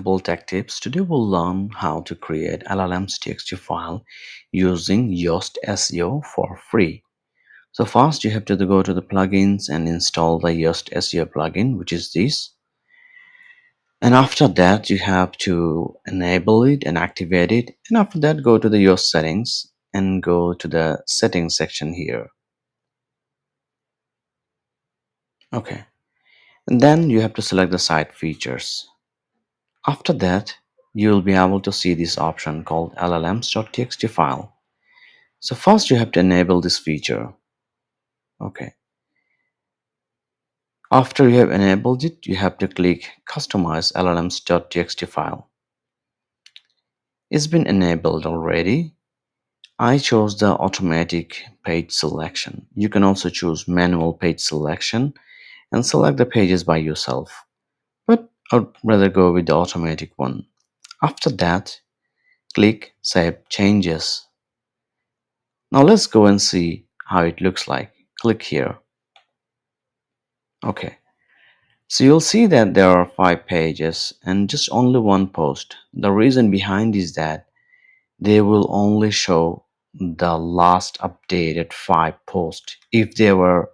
Tech Tips. Today we'll learn how to create LLMs TXT file using Yoast SEO for free. So first you have to go to the plugins and install the Yoast SEO plugin, which is this. And after that you have to enable it and activate it. And after that go to the Yoast settings and go to the settings section here. Okay. And then you have to select the site features. After that, you'll be able to see this option called LLMs.txt file. So first you have to enable this feature. Okay. After you have enabled it, you have to click Customize LLMs.txt file. It's been enabled already. I chose the automatic page selection. You can also choose manual page selection and select the pages by yourself. But I'd rather go with the automatic one. After that, click Save Changes. Now let's go and see how it looks like. Click here. Okay. So you'll see that there are 5 pages and just only one post. The reason behind is that they will only show the last updated 5 posts if they were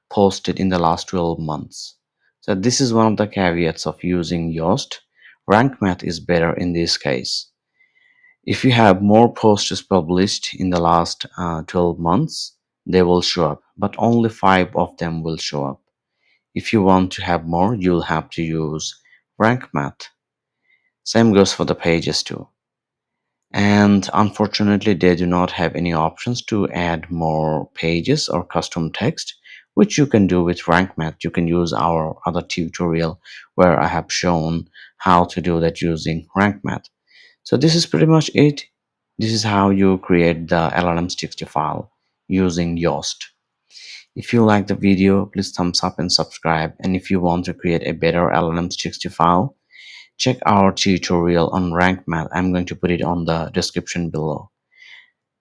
posted in the last 12 months. So this is one of the caveats of using Yoast. Rank math is better in this case. If you have more posts published in the last 12 months, they will show up, but only 5 of them will show up. If you want to have more, you'll have to use rank math. Same goes for the pages too. And unfortunately, they do not have any options to add more pages or custom text, which you can do with rank math. You can use our other tutorial where I have shown how to do that using rank math. So this is pretty much it. This is how you create the LLMs.txt file using Yoast. If you like the video, please thumbs up and subscribe. And if you want to create a better LLMs.txt file, check our tutorial on rank math. I'm going to put it on the description below.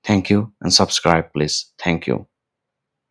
Thank you and subscribe please. Thank you.